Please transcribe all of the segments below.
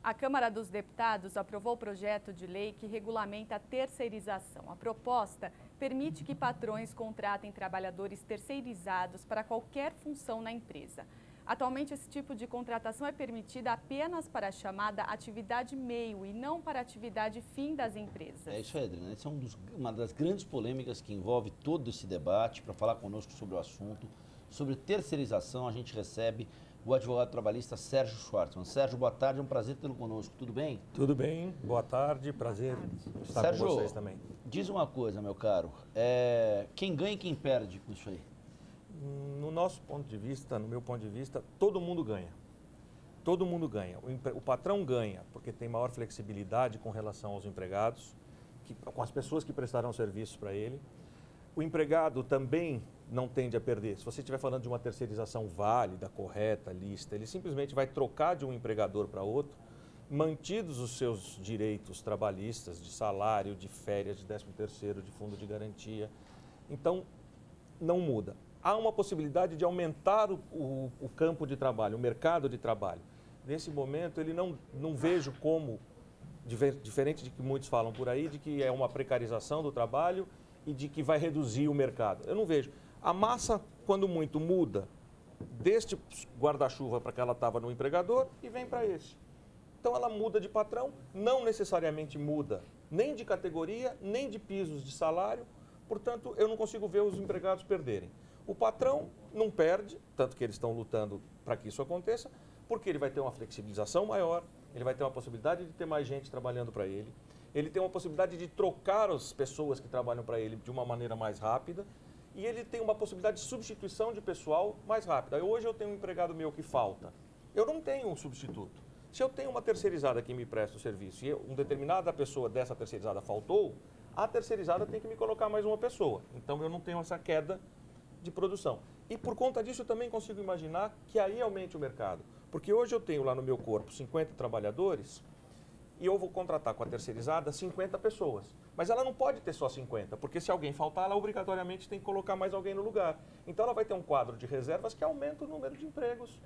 A Câmara dos Deputados aprovou o projeto de lei que regulamenta a terceirização. A proposta permite que patrões contratem trabalhadores terceirizados para qualquer função na empresa. Atualmente, esse tipo de contratação é permitida apenas para a chamada atividade meio e não para a atividade fim das empresas. É isso aí, Adriana. Essa é uma das grandes polêmicas que envolve todo esse debate. Para falar conosco sobre o assunto, sobre terceirização, a gente recebe o advogado trabalhista Sérgio Schwartzman. Sérgio, boa tarde, é um prazer tê-lo conosco. Tudo bem? Tudo bem, boa tarde, prazer estar Sérgio, com vocês também. Diz uma coisa, meu caro, quem ganha e quem perde com isso aí? No nosso ponto de vista, no meu ponto de vista, todo mundo ganha. Todo mundo ganha. O patrão ganha porque tem maior flexibilidade com relação aos empregados, com as pessoas que prestarão serviços para ele. O empregado também não tende a perder. Se você estiver falando de uma terceirização válida, correta, lícita, ele simplesmente vai trocar de um empregador para outro, mantidos os seus direitos trabalhistas, de salário, de férias, de 13º, de fundo de garantia. Então, não muda. Há uma possibilidade de aumentar o campo de trabalho, o mercado de trabalho. Nesse momento, ele não vejo como, diferente de que muitos falam por aí, de que é uma precarização do trabalho e de que vai reduzir o mercado. Eu não vejo. A massa, quando muito, muda deste guarda-chuva para que ela estava no empregador e vem para esse. Então, ela muda de patrão, não necessariamente muda nem de categoria, nem de pisos de salário. Portanto, eu não consigo ver os empregados perderem. O patrão não perde, tanto que eles estão lutando para que isso aconteça, porque ele vai ter uma flexibilização maior, ele vai ter uma possibilidade de ter mais gente trabalhando para ele, ele tem uma possibilidade de trocar as pessoas que trabalham para ele de uma maneira mais rápida e ele tem uma possibilidade de substituição de pessoal mais rápida. Hoje eu tenho um empregado meu que falta, eu não tenho um substituto. Se eu tenho uma terceirizada que me presta o serviço e uma determinada pessoa dessa terceirizada faltou, a terceirizada tem que me colocar mais uma pessoa. Então eu não tenho essa queda de produção. E por conta disso eu também consigo imaginar que aí aumente o mercado. Porque hoje eu tenho lá no meu corpo 50 trabalhadores e eu vou contratar com a terceirizada 50 pessoas. Mas ela não pode ter só 50, porque se alguém faltar, ela obrigatoriamente tem que colocar mais alguém no lugar. Então ela vai ter um quadro de reservas que aumenta o número de empregos.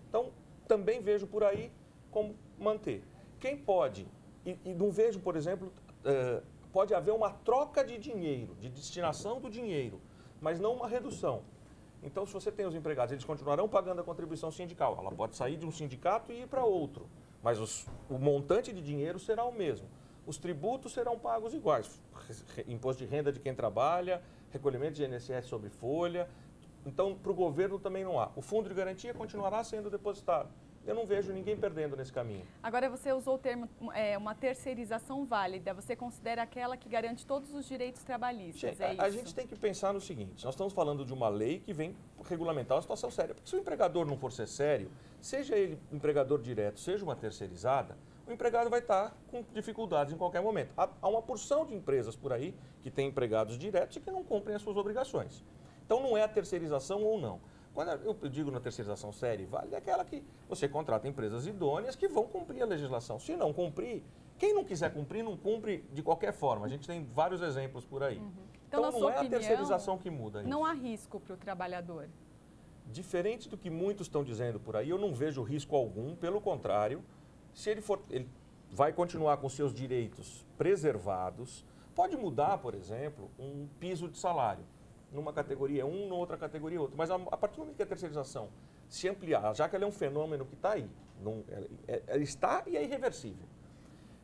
Então também vejo por aí como manter. Quem pode, e não vejo, por exemplo, pode haver uma troca de dinheiro, de destinação do dinheiro, mas não uma redução. Então, se você tem os empregados, eles continuarão pagando a contribuição sindical. Ela pode sair de um sindicato e ir para outro, mas o montante de dinheiro será o mesmo. Os tributos serão pagos iguais. Imposto de renda de quem trabalha, recolhimento de INSS sobre folha. Então, para o governo também não há. O fundo de garantia continuará sendo depositado. Eu não vejo ninguém perdendo nesse caminho. Agora, você usou o termo uma terceirização válida. Você considera aquela que garante todos os direitos trabalhistas, é isso? A gente tem que pensar no seguinte, nós estamos falando de uma lei que vem regulamentar uma situação séria. Porque se o empregador não for ser sério, seja ele empregador direto, seja uma terceirizada, o empregado vai estar com dificuldades em qualquer momento. Há uma porção de empresas por aí que têm empregados diretos e que não cumprem as suas obrigações. Então, não é a terceirização ou não. Quando eu digo na terceirização séria, vale aquela que você contrata empresas idôneas que vão cumprir a legislação. Se não cumprir, quem não quiser cumprir, não cumpre de qualquer forma. A gente tem vários exemplos por aí. Então, não é a terceirização que muda isso. Não há risco para o trabalhador? Diferente do que muitos estão dizendo por aí, eu não vejo risco algum. Pelo contrário, se ele vai continuar com seus direitos preservados. Pode mudar, por exemplo, um piso de salário. Numa categoria um, na outra categoria outra. Mas a partir do momento que a terceirização se ampliar, já que ela é um fenômeno que está aí, ela está e é irreversível.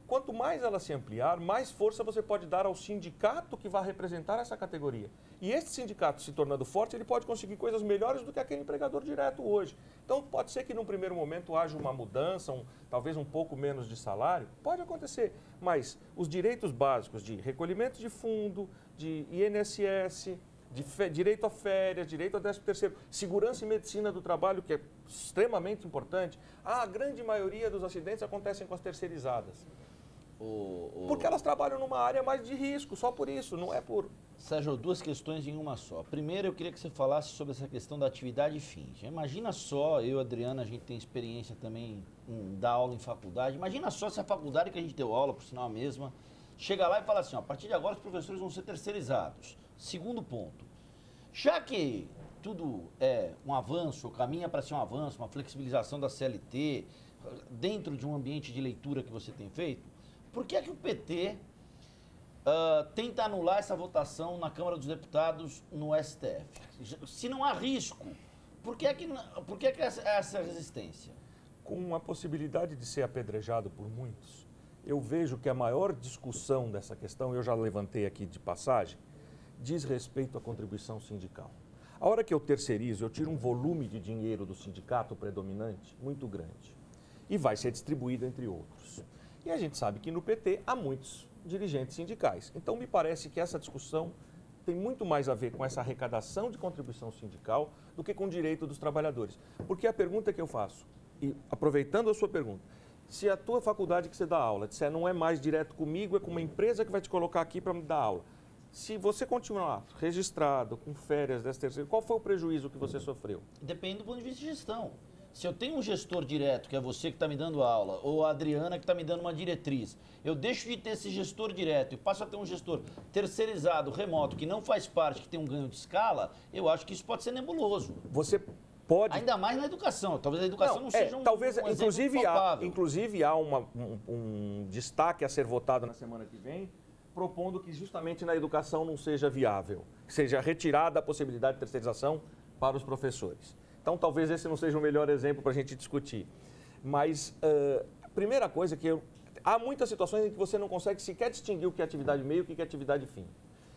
Quanto mais ela se ampliar, mais força você pode dar ao sindicato que vai representar essa categoria. E esse sindicato, se tornando forte, ele pode conseguir coisas melhores do que aquele empregador direto hoje. Então, pode ser que num primeiro momento haja uma mudança, talvez um pouco menos de salário, pode acontecer. Mas os direitos básicos de recolhimento de fundo, de INSS, direito a férias, direito a 13º, segurança e medicina do trabalho, que é extremamente importante. A grande maioria dos acidentes acontecem com as terceirizadas. Porque elas trabalham numa área mais de risco, só por isso, não é por... Sérgio, duas questões em uma só. Primeiro, eu queria que você falasse sobre essa questão da atividade fins. Imagina só, eu e a Adriana, a gente tem experiência também em dar aula em faculdade. Imagina só se a faculdade que a gente deu aula, por sinal a mesma, chega lá e fala assim, ó, a partir de agora os professores vão ser terceirizados. Segundo ponto, já que tudo é um avanço, caminha para ser um avanço, uma flexibilização da CLT, dentro de um ambiente de leitura que você tem feito, por que é que o PT tenta anular essa votação na Câmara dos Deputados no STF? Se não há risco, por que é que essa resistência? Com a possibilidade de ser apedrejado por muitos, eu vejo que a maior discussão dessa questão, eu já levantei aqui de passagem, diz respeito à contribuição sindical. A hora que eu terceirizo, eu tiro um volume de dinheiro do sindicato predominante muito grande e vai ser distribuído entre outros. E a gente sabe que no PT há muitos dirigentes sindicais. Então, me parece que essa discussão tem muito mais a ver com essa arrecadação de contribuição sindical do que com o direito dos trabalhadores. Porque a pergunta que eu faço, e aproveitando a sua pergunta, se a tua faculdade que você dá aula disser não é mais direto comigo, é com uma empresa que vai te colocar aqui para me dar aula. Se você continuar registrado, com férias, 13º, qual foi o prejuízo que você sofreu? Depende do ponto de vista de gestão. Se eu tenho um gestor direto, que é você que está me dando aula, ou a Adriana que está me dando uma diretriz, eu deixo de ter esse gestor direto e passo a ter um gestor terceirizado, remoto, que não faz parte, que tem um ganho de escala, eu acho que isso pode ser nebuloso. Você pode... Ainda mais na educação. Talvez a educação não seja talvez, um inclusive há um destaque a ser votado na semana que vem, propondo que justamente na educação não seja viável, que seja retirada a possibilidade de terceirização para os professores. Então, talvez esse não seja o melhor exemplo para a gente discutir. Mas, a primeira coisa é que há muitas situações em que você não consegue sequer distinguir o que é atividade meio e o que é atividade fim.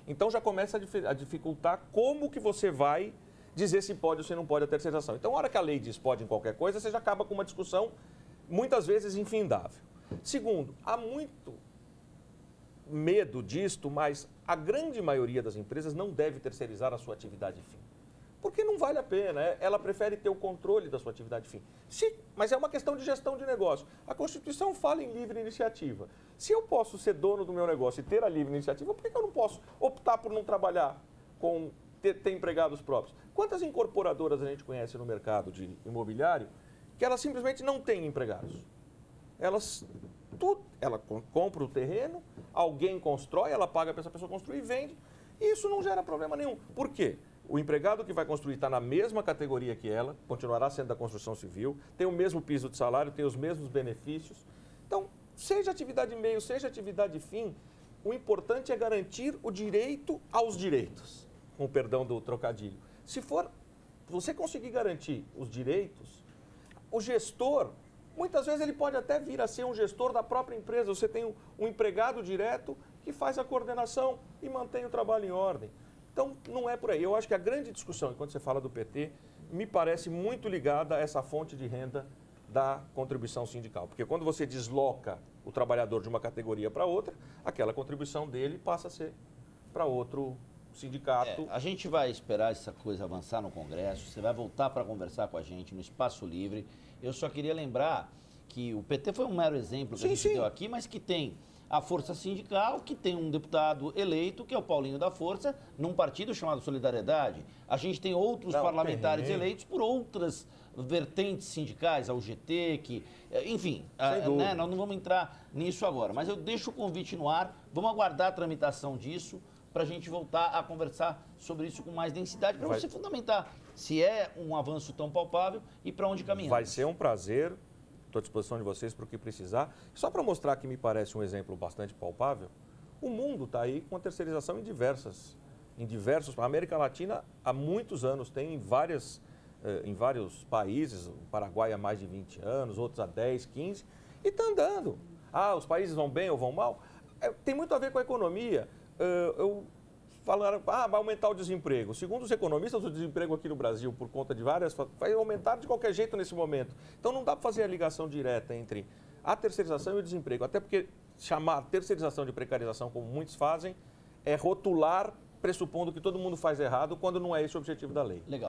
Então, já começa a dificultar como que você vai dizer se pode ou se não pode a terceirização. Então, a hora que a lei diz pode em qualquer coisa, você já acaba com uma discussão, muitas vezes, infindável. Segundo, há muito medo disto, mas a grande maioria das empresas não deve terceirizar a sua atividade fim. Porque não vale a pena, ela prefere ter o controle da sua atividade fim. Mas é uma questão de gestão de negócio. A Constituição fala em livre iniciativa. Se eu posso ser dono do meu negócio e ter a livre iniciativa, por que eu não posso optar por não trabalhar com ter empregados próprios? Quantas incorporadoras a gente conhece no mercado de imobiliário que elas simplesmente não têm empregados? Ela compra o terreno, alguém constrói, ela paga para essa pessoa construir e vende. E isso não gera problema nenhum. Por quê? O empregado que vai construir está na mesma categoria que ela, continuará sendo da construção civil, tem o mesmo piso de salário, tem os mesmos benefícios. Então, seja atividade meio, seja atividade fim, o importante é garantir o direito aos direitos, com o perdão do trocadilho. Se você conseguir garantir os direitos, o gestor, muitas vezes ele pode até vir a ser um gestor da própria empresa. Você tem um empregado direto que faz a coordenação e mantém o trabalho em ordem. Então, não é por aí. Eu acho que a grande discussão, quando você fala do PT, me parece muito ligada a essa fonte de renda da contribuição sindical. Porque quando você desloca o trabalhador de uma categoria para outra, aquela contribuição dele passa a ser para outro sindicato. A gente vai esperar essa coisa avançar no Congresso, você vai voltar para conversar com a gente no Espaço Livre. Eu só queria lembrar que o PT foi um mero exemplo que a gente deu aqui, mas que tem a Força Sindical, que tem um deputado eleito, que é o Paulinho da Força, num partido chamado Solidariedade. A gente tem outros parlamentares eleitos por outras vertentes sindicais, a UGT, enfim, nós não vamos entrar nisso agora. Mas eu deixo o convite no ar, vamos aguardar a tramitação disso, para a gente voltar a conversar sobre isso com mais densidade, para você fundamentar se é um avanço tão palpável e para onde caminhamos. Vai ser um prazer. Estou à disposição de vocês para o que precisar. Só para mostrar que me parece um exemplo bastante palpável, o mundo está aí com a terceirização em diversos. A América Latina há muitos anos tem em vários países, o Paraguai há mais de 20 anos, outros há 10, 15, e está andando. Os países vão bem ou vão mal? Tem muito a ver com a economia. Falaram, vai aumentar o desemprego. Segundo os economistas, o desemprego aqui no Brasil, por conta de vai aumentar de qualquer jeito nesse momento. Então, não dá para fazer a ligação direta entre a terceirização e o desemprego. Até porque chamar terceirização de precarização, como muitos fazem, é rotular, pressupondo que todo mundo faz errado, quando não é esse o objetivo da lei. Legal.